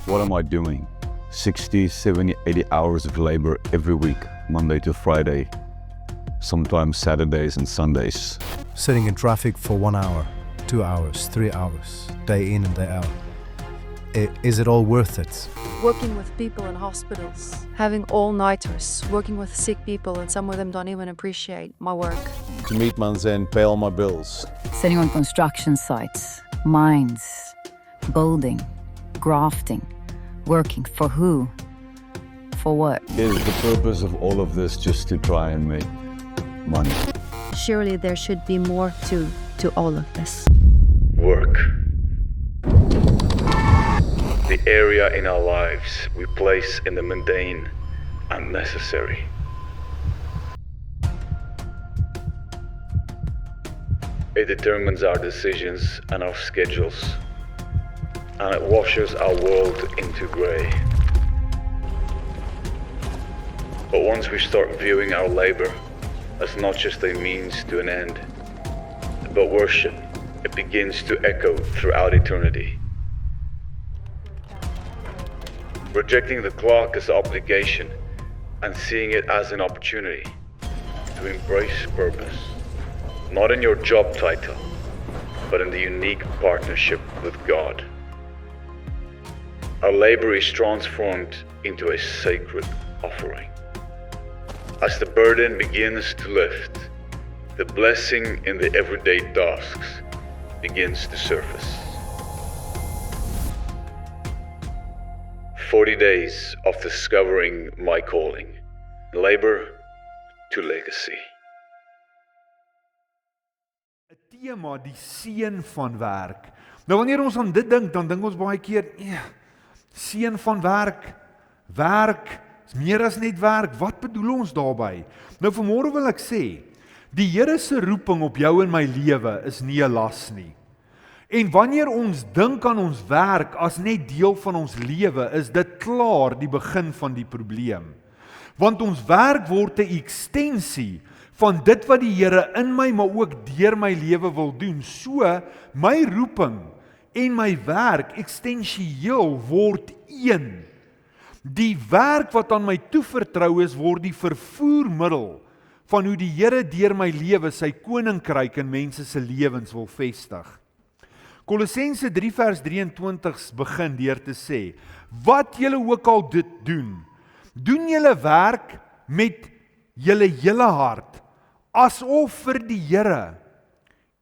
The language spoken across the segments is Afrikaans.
What am I doing? 60, 70, 80 hours of labor every week, Monday to Friday, sometimes Saturdays and Sundays. Sitting in traffic for 1 hour, 2 hours, 3 hours, day in and day out. Is it all worth it? Working with people in hospitals, having all-nighters, working with sick people, and some of them don't even appreciate my work. To meet months end, pay all my bills. Sitting on construction sites, mines, building, grafting, working for who? For what? Is the purpose of all of this just to try and make money? Surely there should be more to all of this. Work. The area in our lives we place in the mundane and necessary. It determines our decisions and our schedules, and it washes our world into grey. But once we start viewing our labor as not just a means to an end, but worship, it begins to echo throughout eternity. Rejecting the clock as an obligation and seeing it as an opportunity to embrace purpose, not in your job title, but in the unique partnership with God. Our labor is transformed into a sacred offering. As the burden begins to lift, the blessing in the everyday tasks begins to surface. 40 days of discovering my calling, labor to legacy. 'n tema, die seën van werk. Nou wanneer ons aan dit dink, dan dink ons baie keer, seën van werk, werk is meer as net werk. Wat bedoel ons daarby? Nou vanmôre wil ek sê, die Here se roeping op jou en my lewe is nie 'n las nie. En wanneer ons dink aan ons werk as net deel van ons lewe, is dit klaar die begin van die probleem. Want ons werk word 'n ekstensie van dit wat die Here in my, maar ook deur my lewe wil doen. So, my roeping en my werk ekstensieel word een. Die werk wat aan my toevertrou is, word die vervoermiddel van hoe die Here deur my lewe sy koninkryk in mense se lewens wil vestig. Kolossense 3 vers 23 begin deur te sê, wat julle ook al dit doen, doen julle werk met julle hele hart, asof vir die Here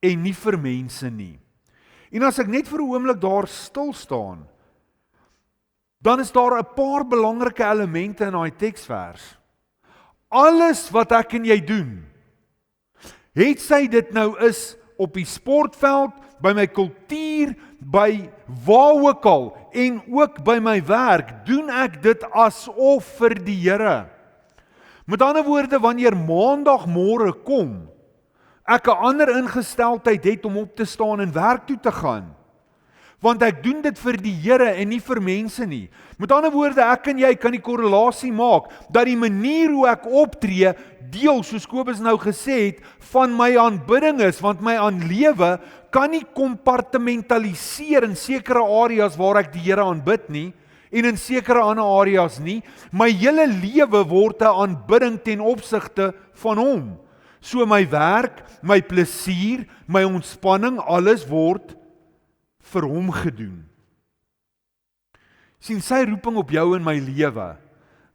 en nie vir mense nie. En as ek net vir 'n oomblik daar stil staan, dan is daar 'n paar belangrike elemente in daai teksvers. Alles wat ek en jy doen, het sy dit nou is op die sportveld, by my kultuur, by waar ook al, en ook by my werk, doen ek dit asof vir die Here. Met ander woorde, wanneer maandagmôre kom, ek 'n ander ingesteldheid het om op te staan en werk toe te gaan. Want ek doen dit vir die Here en nie vir mense nie. Met ander woorde, ek en jy kan die korrelasie maak, dat die manier hoe ek optree, deel, soos Kobus nou gesê het, van my aanbidding is, want my aanlewe kan nie kompartementaliseer in sekere areas waar ek die Here aanbid nie, en in sekere ander areas nie. My hele lewe word 'n aanbidding ten opsigte van hom. So my werk, my plesier, my ontspanning, alles word vir hom gedoen. Sien, sy roeping op jou en my lewe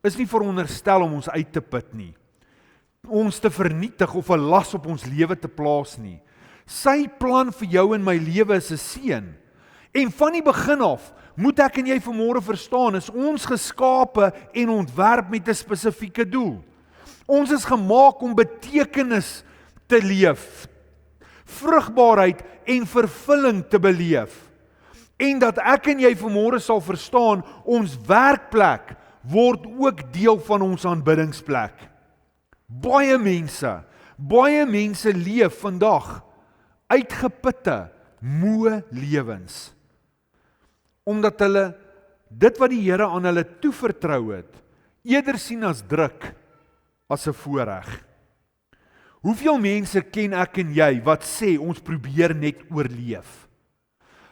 is nie veronderstel om ons uit te put nie, ons te vernietig of 'n las op ons lewe te plaas nie. Sy plan vir jou en my lewe is 'n seën. En van die begin af moet ek en jy vanmôre verstaan, is ons geskape en ontwerp met 'n spesifieke doel. Ons is gemaak om betekenis te leef, vrugbaarheid en vervulling te beleef. En dat ek en jy vanmôre sal verstaan, ons werkplek word ook deel van ons aanbiddingsplek. Baie mense leef vandag uitgeputte, moe lewens. Omdat hulle dit wat die Here aan hulle toevertrou het, eerder sien as druk as 'n voorreg. Hoeveel mense ken ek en jy wat sê ons probeer net oorleef?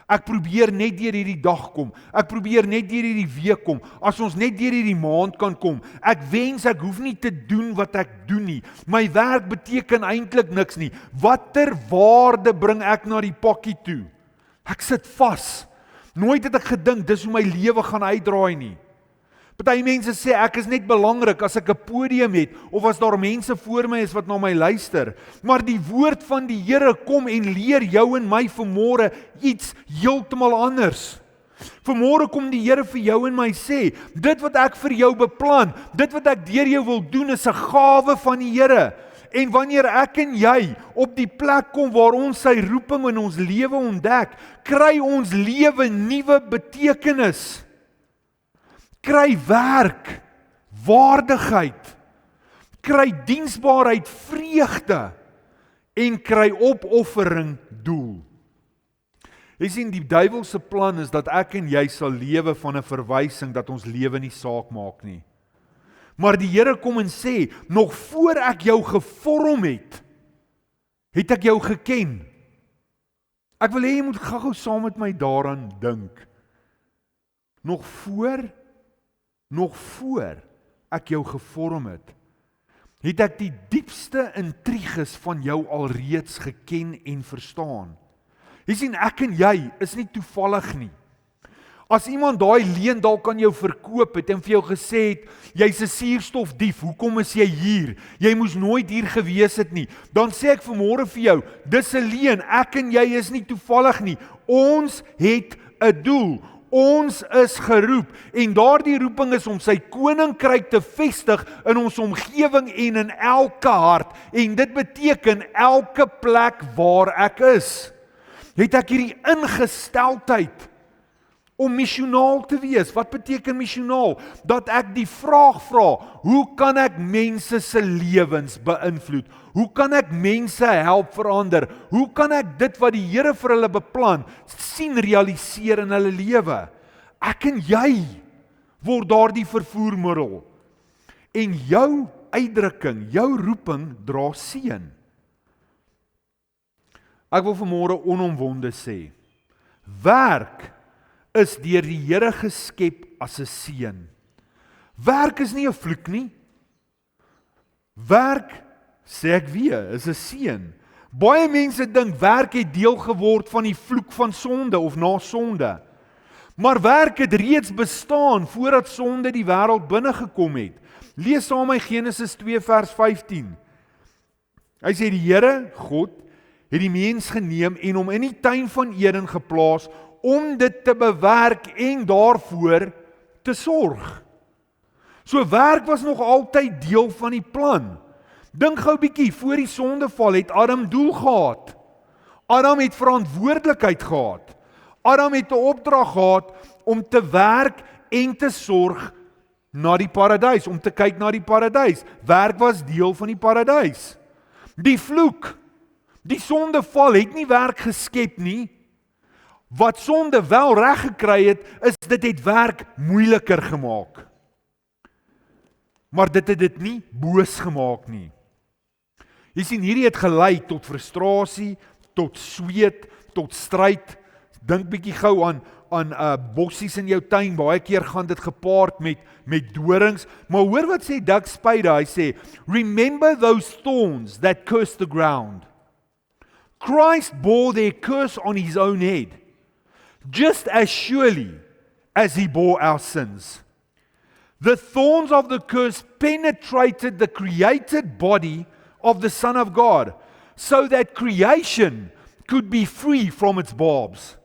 Ek probeer net deur hierdie dag kom. Ek probeer net deur hierdie week kom. As ons net deur hierdie maand kan kom. Ek wens ek hoef nie te doen wat ek doen nie. My werk beteken eintlik niks nie. Watter waarde bring ek na die pakkie toe? Ek sit vas. Nooit het ek gedink dis hoe my lewe gaan uitdraai nie. Party mense sê ek is net belangrik as ek 'n podium het of as daar mense voor my is wat na my luister. Maar die woord van die Here kom en leer jou en my vanmôre iets heeltemal anders. Vanmôre kom die Here vir jou en my sê, dit wat ek vir jou beplan, dit wat ek deur jou wil doen is 'n gawe van die Here. En wanneer ek en jy op die plek kom waar ons sy roeping in ons lewe ontdek, kry ons lewe nuwe betekenis. Kry werk, waardigheid, kry diensbaarheid, vreugde en kry opoffering doel. Jy sien, die duiwel se plan is dat ek en jy sal lewe van 'n verwysing dat ons lewe nie saak maak nie. Maar die Here kom en sê, nog voor ek jou gevorm het ek jou geken. Ek wil hê jy moet gou-gou saam met my daaraan dink. Nog voor ek jou gevorm het ek die diepste intriges van jou alreeds geken en verstaan. Jy sien, ek en jy is nie toevallig nie. As iemand daai leen dalk aan jou verkoop het en vir jou gesê het, jy's 'n suurstofdief, hoekom is jy hier? Jy moes nooit hier gewees het nie. Dan sê ek vanmôre vir jou, dis 'n leen, ek en jy is nie toevallig nie. Ons het 'n doel. Ons is geroep en daardie roeping is om sy koninkryk te vestig in ons omgewing en in elke hart. En dit beteken elke plek waar ek is. Het ek hierdie ingesteldheid om missionaal te wees. Wat beteken missionaal? Dat ek die vraag vra, hoe kan ek mense se lewens beïnvloed? Hoe kan ek mense help verander? Hoe kan ek dit wat die Here vir hulle beplan, sien realiseer in hulle lewe? Ek en jy word daardie vervoermiddel. En jou uitdrukking, jou roeping dra seën. Ek wil vanmôre onomwonde sê, werk is deur die Here geskep as 'n seën. Werk is nie 'n vloek nie. Werk, sê ek weer, is 'n seën. Baie mense dink werk het deel geword van die vloek van sonde of na sonde. Maar werk het reeds bestaan voordat sonde die wêreld binne gekom het. Lees saam my Genesis 2 vers 15. Hy sê die Here, God, het die mens geneem en hom in die tuin van Eden geplaas om dit te bewerk en daarvoor te sorg. So werk was nog altyd deel van die plan. Dink gou bietjie, voor die sondeval het Adam doel gehad. Adam het verantwoordelikheid gehad. Adam het 'n opdrag gehad om te werk en te sorg na die paradys, om te kyk na die paradys. Werk was deel van die paradys. Die vloek, die sondeval het nie werk geskep nie. Wat sonde wel reg gekry het, is dit het werk moeiliker gemaak. Maar dit het dit nie boos gemaak nie. Jy sien, hierdie het gelei tot frustrasie, tot sweet, tot stryd. Dink bietjie gou aan bossies in jou tuin, baie keer gaan dit gepaard met dorings. Maar hoor wat sê Doug Spyder, hy sê, remember those thorns that cursed the ground. Christ bore their curse on his own head, just as surely as he bore our sins. The thorns of the curse penetrated the created body of the Son of God, so that creation could be free from its barbs.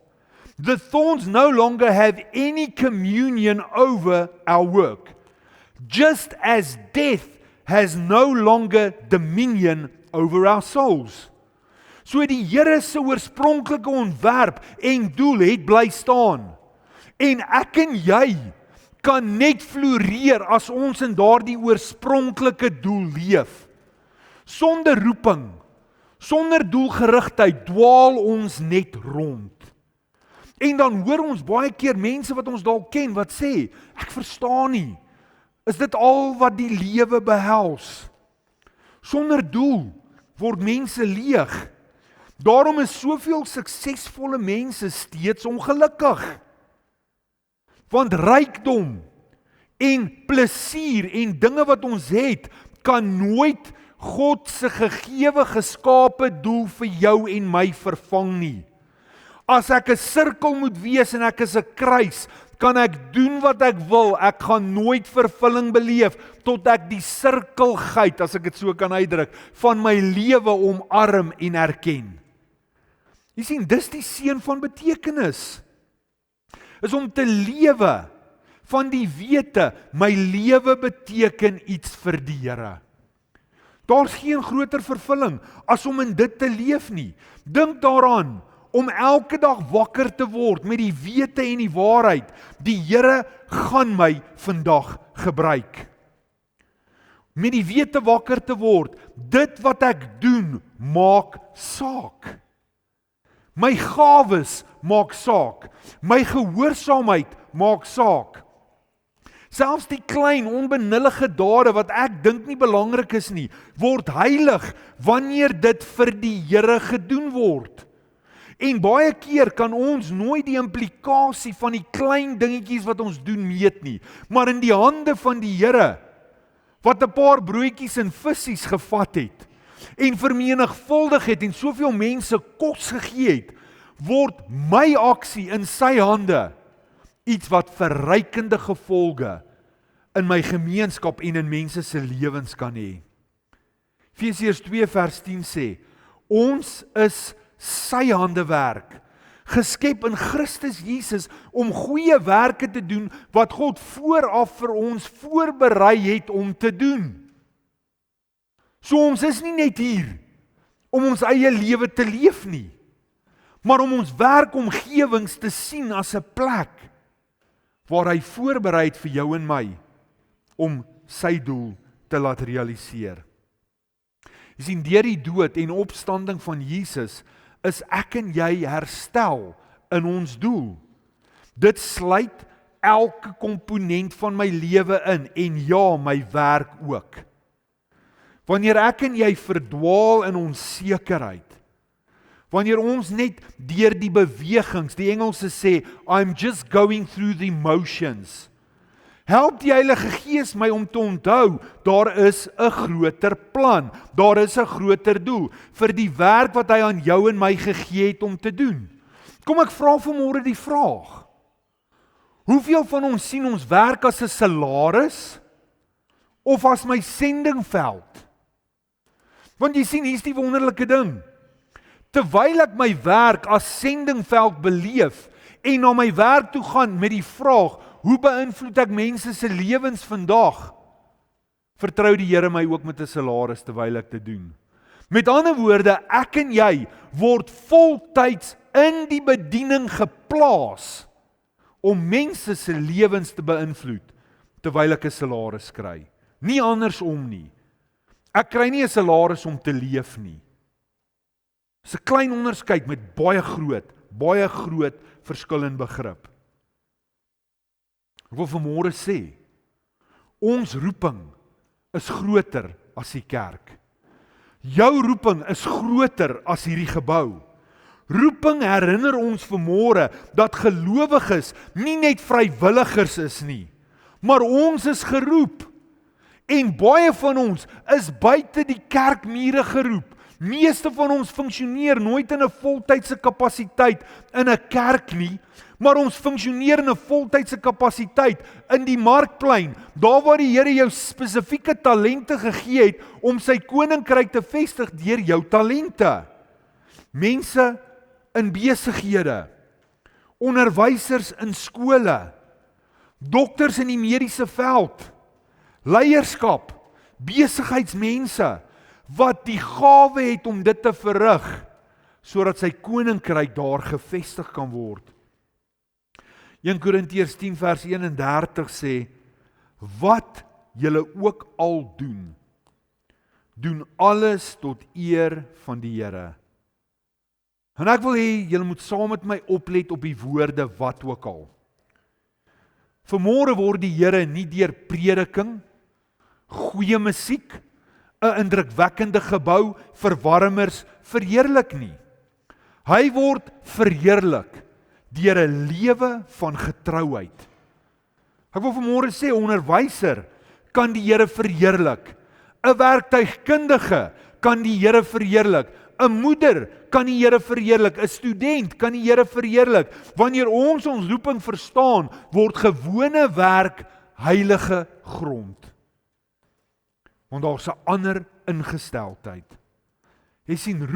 The thorns no longer have any communion over our work, just as death has no longer dominion over our souls. So die Here se oorspronklike ontwerp en doel het bly staan. En ek en jy kan net floreer as ons in daardie oorspronklike doel leef. Sonder roeping, sonder doelgerigtheid dwaal ons net rond. En dan hoor ons baie keer mense wat ons dalk ken wat sê, ek verstaan nie. Is dit al wat die lewe behels? Sonder doel word mense leeg. Daarom is soveel suksesvolle mense steeds ongelukkig. Want rykdom en plesier en dinge wat ons het, kan nooit God se gegewe geskape doel vir jou en my vervang nie. As ek 'n sirkel moet wees en ek is 'n kruis, kan ek doen wat ek wil, ek gaan nooit vervulling beleef, tot ek die sirkelgeit, as ek dit so kan uitdruk, van my lewe omarm en erken. Jy sien, dis die seën van betekenis. Is om te lewe van die wete, my lewe beteken iets vir die Here. Daar's geen groter vervulling as om in dit te leef nie. Dink daaraan, om elke dag wakker te word met die wete en die waarheid, die Here gaan my vandag gebruik. Met die wete wakker te word, dit wat ek doen, maak saak. My gawes maak saak, my gehoorsaamheid maak saak. Selfs die klein onbenullige dade wat ek dink nie belangrik is nie, word heilig wanneer dit vir die Here gedoen word. En baie keer kan ons nooit die implikasie van die klein dingetjies wat ons doen meet nie, maar in die hande van die Here, wat 'n paar broodjies en visse gevat het, en vermenigvuldig het en soveel mense kos gegee het, word my aksie in sy hande iets wat verrykende gevolge in my gemeenskap en in mense se lewens kan hê. Efesiërs 2 vers 10 sê, ons is sy handewerk, geskep in Christus Jesus om goeie werke te doen wat God vooraf vir ons voorberei het om te doen. So ons is nie net hier om ons eie lewe te leef nie, maar om ons werkomgewings te sien as 'n plek waar hy voorberei het vir jou en my om sy doel te laat realiseer. Jy sien, deur die dood en opstanding van Jesus is ek en jy herstel in ons doel. Dit sluit elke komponent van my lewe in en ja, my werk ook. Wanneer ek en jy verdwaal in onsekerheid, wanneer ons net deur die bewegings, die Engelse sê, I'm just going through the motions, help die Heilige Gees my om te onthou, daar is 'n groter plan, daar is 'n groter doel, vir die werk wat hy aan jou en my gegee het om te doen. Kom ek vra vanmôre die vraag, hoeveel van ons sien ons werk as 'n salaris, of as my sendingveld? Want jy sien, hier's die wonderlike ding, terwyl ek my werk as sendingveld beleef, en na my werk toe gaan met die vraag, hoe beïnvloed ek mense se lewens vandag? Vertrou die Here my ook met 'n salaris terwyl ek dit doen. Met ander woorde, ek en jy word voltyds in die bediening geplaas om mense se lewens te beïnvloed terwyl ek 'n salaris kry. Nie andersom nie. Ek kry nie 'n salaris om te leef nie. Dis 'n klein onderskeid met baie groot verskil in begrip. Ek wil vanmôre sê, ons roeping is groter as die kerk. Jou roeping is groter as hierdie gebou. Roeping herinner ons vanmôre dat gelowiges nie net vrywilligers is nie, maar ons is geroep. En baie van ons is buite die kerkmure geroep. Meeste van ons funksioneer nooit in 'n voltydse kapasiteit in 'n kerk nie, maar ons funksioneer in 'n voltydse kapasiteit in die markplein, daar waar die Here jou spesifieke talente gegee het om sy koninkryk te vestig deur jou talente. Mense in besighede, onderwysers in skole, dokters in die mediese veld, leierskap, besigheidsmense, wat die gawe het om dit te verrig, sodat sy koninkryk daar gevestig kan word. 1 Korintiërs 10 vers 31 sê, wat julle ook al doen, doen alles tot eer van die Here. En ek wil hê, julle moet saam met my oplet op die woorde wat ook al. Vanmôre word die Here nie deur prediking, goeie musiek, 'n indrukwekkende gebou, verwarmers verheerlik nie. Hy word verheerlik deur 'n lewe van getrouheid. Ek wil vanmôre sê, 'n onderwyser kan die Here verheerlik. 'n Werktuigkundige kan die Here verheerlik. 'n Moeder kan die Here verheerlik. 'n Student kan die Here verheerlik. Wanneer ons roeping verstaan, word gewone werk heilige grond. Want daar's 'n ander ingesteldheid. Jy sien,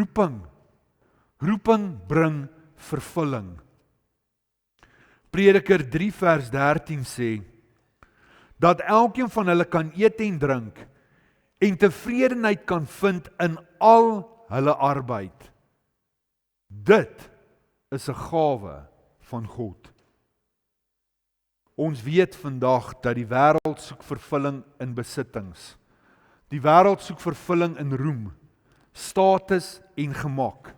roeping bring vervulling. Prediker 3 vers 13 sê, dat elkeen van hulle kan eet en drink, en tevredenheid kan vind in al hulle arbeid. Dit is 'n gawe van God. Ons weet vandag dat die wêreld soek vervulling in besittings. Die wêreld soek vervulling in roem, status en gemak.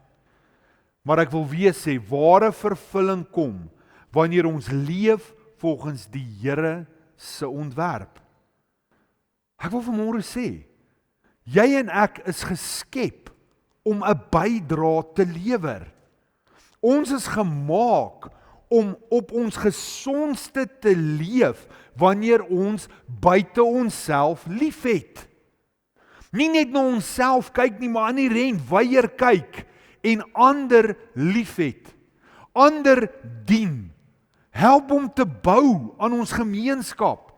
Maar ek wil weer sê, ware vervulling kom wanneer ons leef volgens die Here se ontwerp. Ek wil vanmôre sê, jy en ek is geskep om 'n bydrae te lewer. Ons is gemaak om op ons gesondste te leef wanneer ons buite onsself liefhet. Nie net na onsself kyk nie, maar aan die rent weier kyk en ander liefhet. Ander dien. Help om te bou aan ons gemeenskap.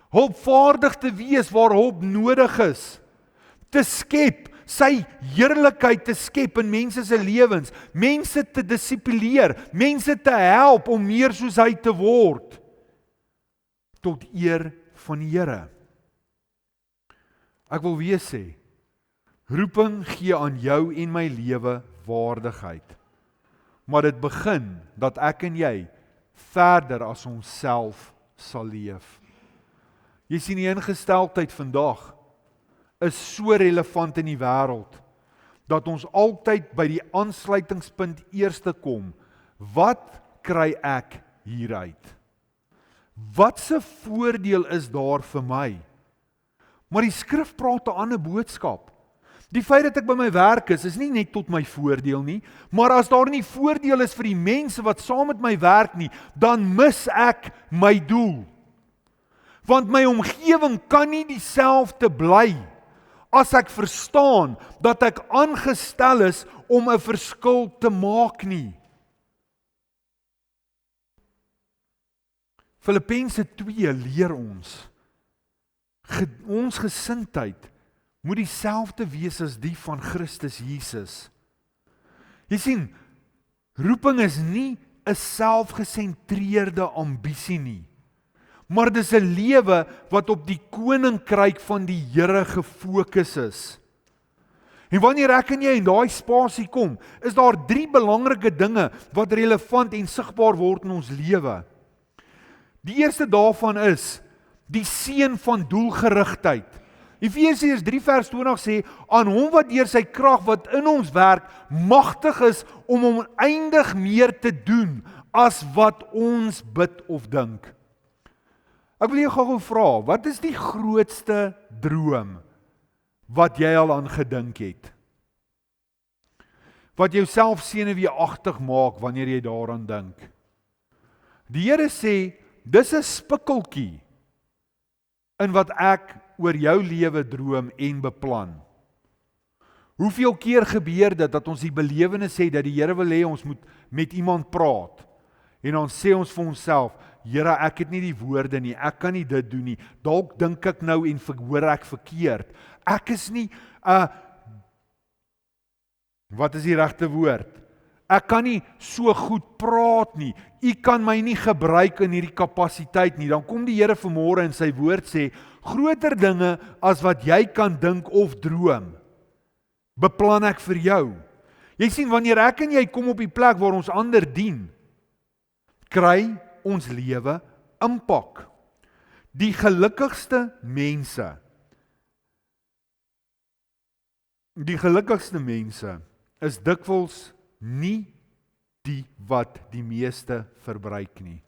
Hulpvaardig te wees waar hulp nodig is. Te skep, sy heerlikheid te skep in mense se lewens. Mense te dissiplineer, mense te help om meer soos hy te word. Tot eer van die Here. Ek wil weer sê, roeping gee aan jou en my lewe waardigheid. Maar dit begin dat ek en jy verder as onsself sal leef. Jy sien, die ingesteldheid vandag is so relevant in die wêreld, dat ons altyd by die aansluitingspunt eerste kom. Wat kry ek hieruit? Wat se voordeel is daar vir my? Maar die skrif praat 'n ander boodskap. Die feit dat ek by my werk is nie net tot my voordeel nie, maar as daar nie voordeel is vir die mense wat saam met my werk nie, dan mis ek my doel. Want my omgewing kan nie dieselfde bly as ek verstaan dat ek aangestel is om 'n verskil te maak nie. Filippense 2 leer ons gesindheid moet dieselfde wees as die van Christus Jesus. Jy sien, roeping is nie 'n selfgesentreerde ambisie nie, maar dis 'n lewe wat op die koninkryk van die Here gefokus is. En wanneer ek en jy in daai spasie kom, is daar 3 belangrike dinge wat relevant en sigbaar word in ons lewe. Die eerste daarvan is die seën van doelgerigtheid. Efesiërs 3 vers 20 sê, aan hom wat deur sy krag wat in ons werk, magtig is om oneindig meer te doen as wat ons bid of dink. Ek wil jou gou vra, wat is die grootste droom wat jy al aan gedink het? Wat jouself senuweeagtig maak wanneer jy daaraan dink? Die Here sê, dis 'n spikkeltjie in wat ek oor jou lewe droom en beplan. Hoeveel keer gebeur dit dat ons die belewenis het dat die Here wil hê ons moet met iemand praat en dan sê ons vir onsself, Here, ek het nie die woorde nie, ek kan nie dit doen nie, dalk dink ek nou en hoor ek verkeerd, ek is nie, wat is die regte woord? Ek kan nie so goed praat nie, u kan my nie gebruik in hierdie kapasiteit nie. Dan kom die Here vanmôre in sy woord sê, groter dinge as wat jy kan dink of droom, beplan ek vir jou. Jy sien, wanneer ek en jy kom op die plek waar ons ander dien, kry ons lewe impak. Die gelukkigste mense is dikwels nie die wat die meeste verbruik nie,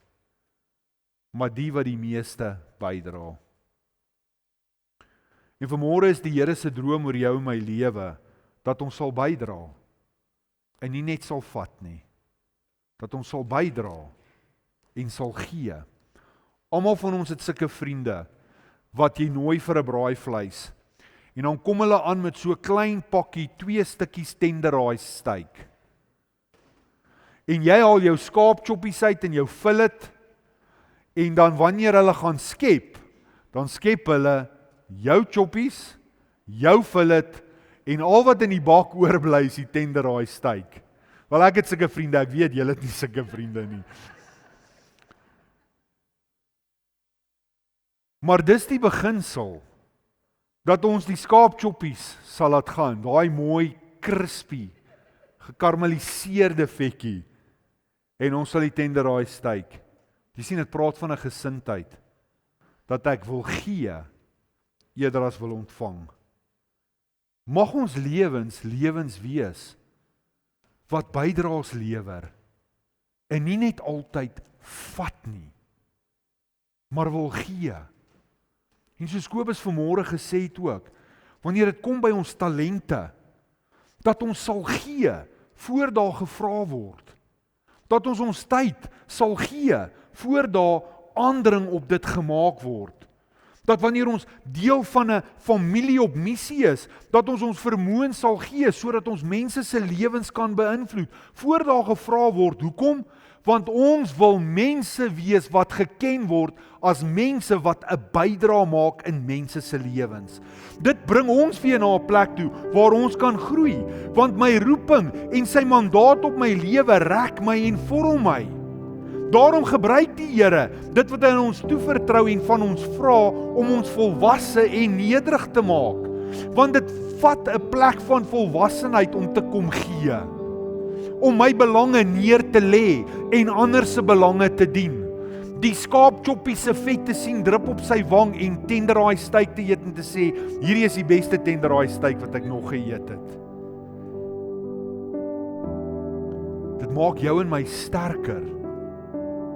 maar die wat die meeste bydra. En vanmôre is die Here se droom oor jou en my lewe, dat ons sal bydra. en nie net sal vat nie, dat ons sal bydra en sal gee. Almal van ons het sulke vriende wat jy nooi vir 'n braaivleis en dan kom hulle aan met so 'n klein pakkie 2 stukkies tenderhaas steak. En jy haal jou skaapchoppies uit en jou fillet en dan wanneer hulle gaan skep, dan skep hulle jou choppies, jou fillet en al wat in die bak oorbly is die tenderhaas steak. Wel ek het sulke vriende, ek weet julle het nie sulke vriende nie. Maar dis die beginsel, dat ons die skaapchoppies sal laat gaan, daai mooi crispy, gekarmeliseerde vetjie, en ons sal die tenderhaas steak. Jy sien, dit praat van 'n gesindheid, dat ek wil gee, eerder as wil ontvang. Mag ons lewens wees, wat bydraes lewer, en nie net altyd vat nie, maar wil gee. En soos Kobus vanmôre gesê het ook, wanneer dit kom by ons talente, dat ons sal gee, voor daar gevra word. Dat ons tyd sal gee, voor daar aandring op dit gemaak word. Dat wanneer ons deel van 'n familie op missie is, dat ons vermoëns sal gee, sodat ons mense se lewens kan beïnvloed, voor daar gevra word. Hoekom? Want ons wil mense wees wat geken word as mense wat 'n bydrae maak in mense se lewens. Dit bring ons weer na 'n plek toe waar ons kan groei, want my roeping en sy mandaat op my lewe rek my en vorm my. Daarom gebruik die Here dit wat hy aan ons toevertrou en van ons vra om ons volwasse en nederig te maak, want dit vat 'n plek van volwassenheid om te kom gee. Om my belange neer te lê en ander se belange te dien. Die skaapchoppie se vet te sien drup op sy wang en tenderhaas steak te eet en te sê, hierdie is die beste tenderhaas steak wat ek nog geëet het. Dit maak jou en my sterker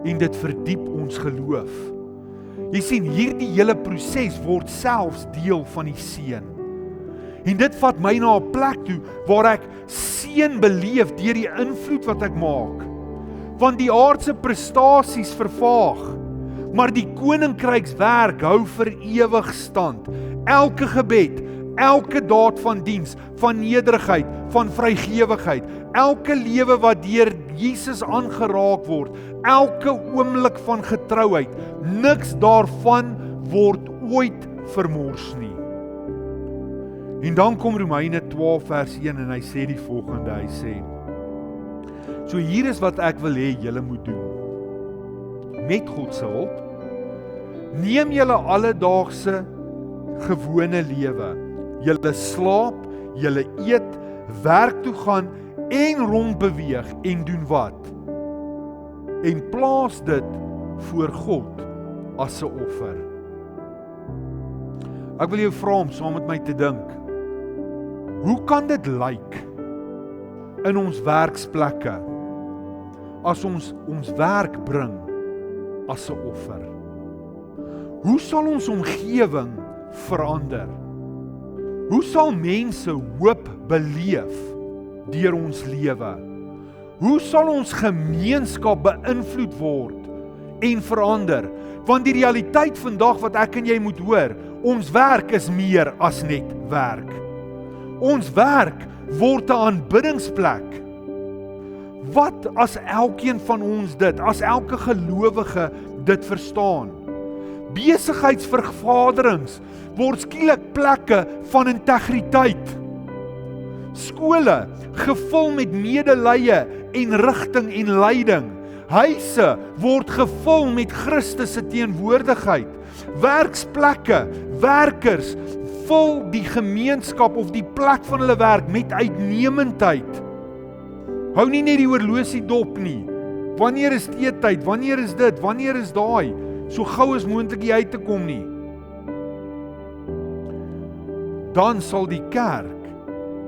en dit verdiep ons geloof. Jy sien, hierdie hele proses word selfs deel van die seën. En dit vat my na 'n plek toe waar ek seën beleef deur die invloed wat ek maak. Want die aardse prestasies vervaag, maar die koninkrykswerk hou vir ewig stand. Elke gebed, elke daad van diens, van nederigheid, van vrygewigheid, elke lewe wat deur Jesus aangeraak word, elke oomblik van getrouheid, niks daarvan word ooit vermors nie. En dan kom Romeine 12 vers 1 en hy sê die volgende, hy sê, so hier is wat ek wil hê julle moet doen. Met God se hulp, neem julle alledaagse gewone lewe, julle slaap, julle eet, werk toe gaan en rondbeweeg en doen wat? En plaas dit voor God as 'n offer. Ek wil jou vra om saam met my te dink. Hoe kan dit lyk in ons werksplekke as ons werk bring as 'n offer? Hoe sal ons omgewing verander? Hoe sal mense hoop beleef deur ons lewe? Hoe sal ons gemeenskap beïnvloed word en verander? Want die realiteit vandag wat ek en jy moet hoor, ons werk is meer as net werk. Ons werk word 'n aanbiddingsplek. Wat as elkeen van ons dit, as elke gelowige dit verstaan? Besigheidsvergaderings word skielik plekke van integriteit. Skole gevul met medelee en rigting en leiding. Huise word gevul met Christus se teenwoordigheid. Werksplekke, werkers vul die gemeenskap of die plek van hulle werk met uitnemendheid. Hou nie net die horlosie dop nie. Wanneer is teetyd? Wanneer is dit? Wanneer is daai? So gou as moontlik hier uit te kom nie. Dan sal die kerk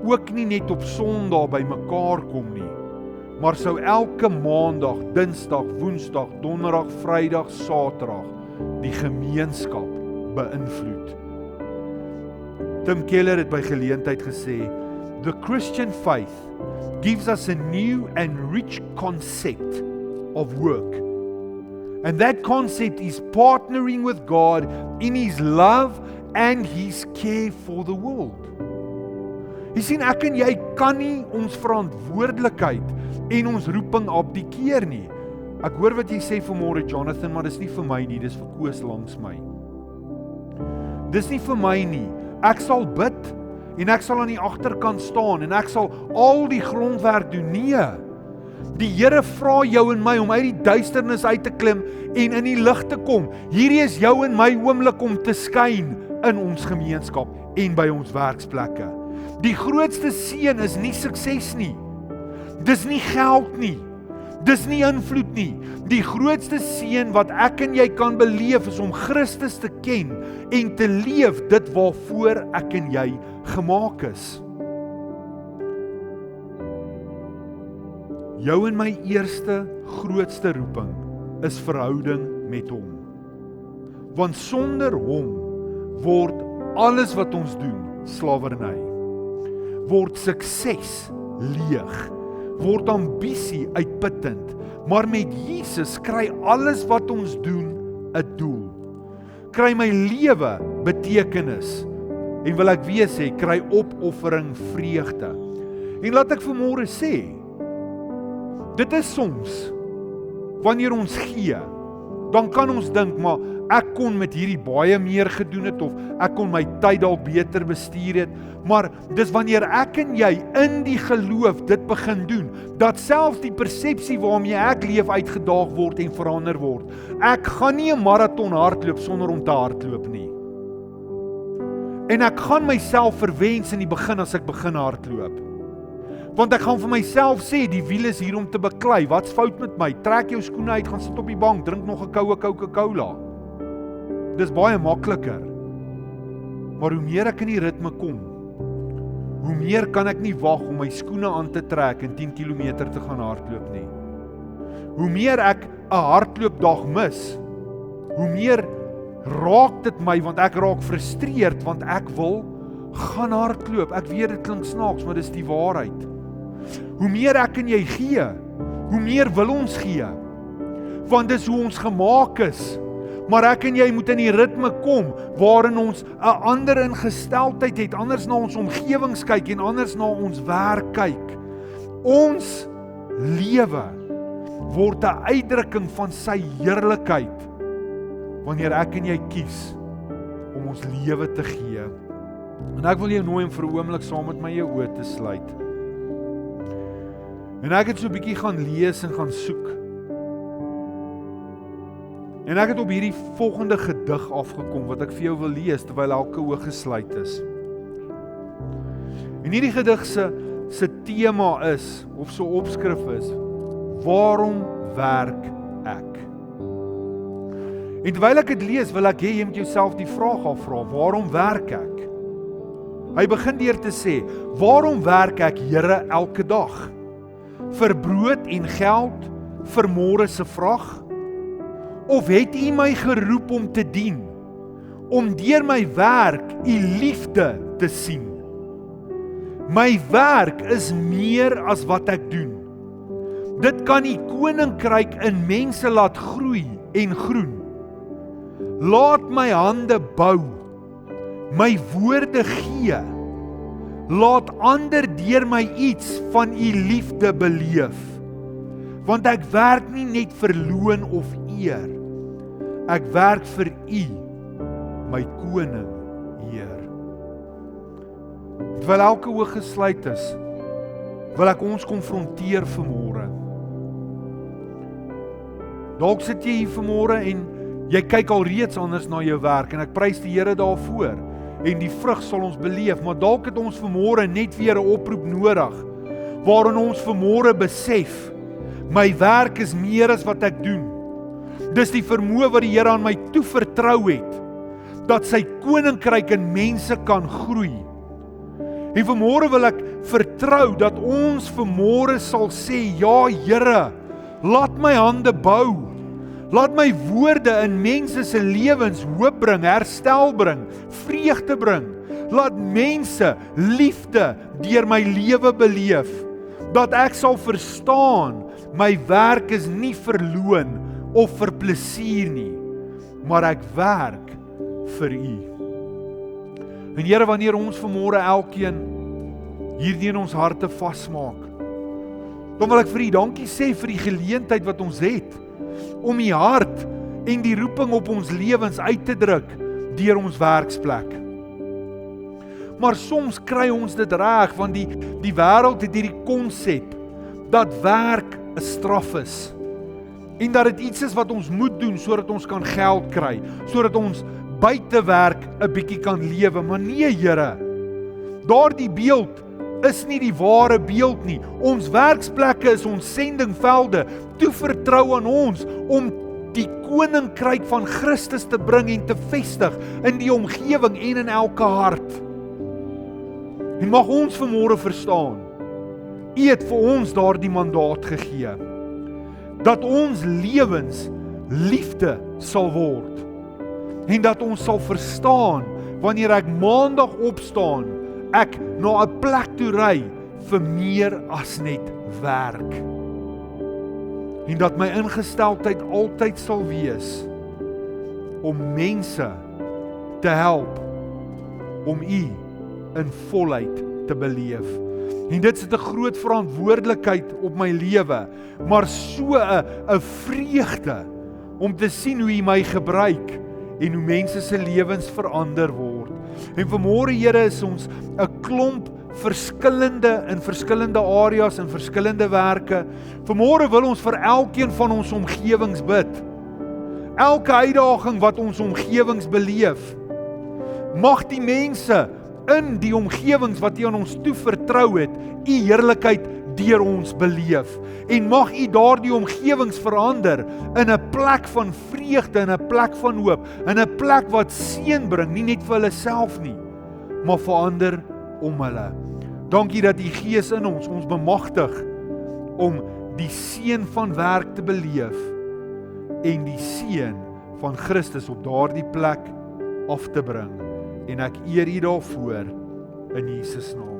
ook nie net op Sondag by mekaar kom nie, maar sou elke Maandag, Dinsdag, Woensdag, Donderdag, Vrydag, Saterdag die gemeenskap beïnvloed. Tim Keller het by geleentheid gesê, the Christian faith gives us a new and rich concept of work. And that concept is partnering with God in His love and His care for the world. Jy sien, ek en jy kan nie ons verantwoordelikheid en ons roeping abdikeer nie. Ek hoor wat jy sê vanmôre, Jonathan, maar dis nie vir my nie, dis vir Koos langs my. Dis nie vir my nie. Ek sal bid en ek sal aan die agterkant staan en ek sal al die grondwerk doen. Nee. Die Here vra jou en my om uit die duisternis uit te klim en in die lig te kom. Hierdie is jou en my oomblik om te skyn in ons gemeenskap en by ons werksplekke. Die grootste seën is nie sukses nie. Dis nie geld nie. Dis nie invloed nie. Die grootste seën wat ek en jy kan beleef is om Christus te ken en te leef dit waarvoor ek en jy gemaak is. Jou en my eerste grootste roeping is verhouding met Hom. Want sonder Hom word alles wat ons doen slawerny. Word sukses leeg. Word ambisie uitputtend. Maar met Jesus kry alles wat ons doen 'n doel. Kry my lewe betekenis. En wil ek weer sê, kry opoffering vreugde. En laat ek vanmôre sê, dit is soms, wanneer ons gee, dan kan ons dink, maar ek kon met hierdie baie meer gedoen het, of ek kon my tyd dalk beter bestuur het, maar dis wanneer ek en jy in die geloof dit begin doen, dat selfs die persepsie waarmee ek leef uitgedaag word en verander word. Ek gaan nie 'n marathon hardloop sonder om te hardloop nie. En ek gaan myself verwens in die begin as ek begin hardloop. Want ek gaan vir myself sê, die wiel is hier om te beklei. Wat's fout met my? Trek jou skoene uit, gaan sit op die bank, drink nog 'n koue Coca-Cola. Dis baie makliker. Maar hoe meer ek in die ritme kom, hoe meer kan ek nie wag om my skoene aan te trek en 10 km te gaan hardloop nie. Hoe meer ek 'n hardloopdag mis, hoe meer raak dit my, want ek raak frustreerd, want ek wil gaan hardloop. Ek weet dit klink snaaks, maar dis die waarheid. Hoe meer ek en jy gee, hoe meer wil ons gee. Want dis hoe ons gemaak is. Maar ek en jy moet in die ritme kom, waarin ons 'n ander ingesteldheid het, anders na ons omgewings kyk en anders na ons werk kyk. Ons lewe word 'n uitdrukking van sy heerlikheid, wanneer ek en jy kies om ons lewe te gee. En ek wil jou nooi om vir 'n oomblik saam met my jou oë te sluit. En ek het so 'n bietjie gaan lees en gaan soek. En ek het op hierdie volgende gedig afgekom, wat ek vir jou wil lees, terwyl elke oog gesluit is. En hierdie gedig se tema is, of so opskrif is, waarom werk ek? En terwyl ek dit lees, wil ek hê jy moet jouself die vraag afvra, waarom werk ek? Hy begin deur te sê, waarom werk ek, Here, elke dag? Vir brood en geld, vir môre se vrag? Of het U my geroep om te dien, om deur my werk U liefde te sien? My werk is meer as wat ek doen. Dit kan die koninkryk in mense laat groei en groen. Laat my hande bou, my woorde gee. Laat ander deur my iets van U liefde beleef. Want ek werk nie net vir loon of eer. Ek werk vir U, my koning, Heer. Terwyl elke oog gesluit is, wil ek ons konfronteer vanmôre. Dalk sit jy hier vanmôre en jy kyk al reeds anders na jou werk en ek prys die Here daarvoor. En die vrug sal ons beleef, maar dalk het ons vanmôre net weer 'n oproep nodig, waarin ons vanmôre besef, my werk is meer as wat ek doen. Dis die vermoë wat die Here aan my toevertrou het, dat sy koninkryk in mense kan groei. En vanmôre wil ek vertrou dat ons vanmôre sal sê, ja Here, laat my hande bou. Laat my woorde in mense se lewens hoop bring, herstel bring, vreugde bring. Laat mense liefde deur my lewe beleef. Dat ek sal verstaan, my werk is nie vir loon of vir plesier nie, maar ek werk vir U. En Here, wanneer ons vanmôre elkeen hierdie in ons harte vasmaak, dan wil ek vir U dankie sê vir die geleentheid wat ons het, om U hart en die roeping op ons lewens uit te druk, deur ons werksplek. Maar soms kry ons dit reg, want die wêreld het hierdie konsep, dat werk 'n straf is, en dat dit iets is wat ons moet doen, sodat ons kan geld kry, sodat ons buite werk 'n bietjie kan lewe, maar nee Here, daardie beeld is nie die ware beeld nie. Ons werksplekke is ons sendingvelde, toevertrou aan ons, om die koninkryk van Christus te bring en te vestig in die omgewing en in elke hart. En mag ons vanmôre verstaan, U het vir ons daardie mandaat gegee, dat ons lewens liefde sal word, en dat ons sal verstaan, wanneer ek maandag opstaan, ek na 'n plek toe ry, vir meer as net werk. En dat my ingesteldheid altyd sal wees, om mense te help, om U in volheid te beleef. En dit sit 'n groot verantwoordelikheid op my lewe, maar so 'n vreugde om te sien hoe U my gebruik en hoe mense se lewens verander word. En vanmôre Here, is ons 'n klomp in verskillende areas en verskillende werke. Vanmôre wil ons vir elkeen van ons omgewings bid. Elke uitdaging wat ons omgewings beleef, mag die mense in die omgewings wat U aan ons toevertrou het, U heerlikheid deur ons beleef. En mag U daardie omgewings verander in 'n plek van vreugde, in 'n plek van hoop, in 'n plek wat seën bring, nie net vir hulle self nie, maar vir ander om hulle. Dankie dat U Gees in ons bemagtig om die seën van werk te beleef en die seën van Christus op daardie plek af te bring. En ek eer U daarvoor in Jesus naam.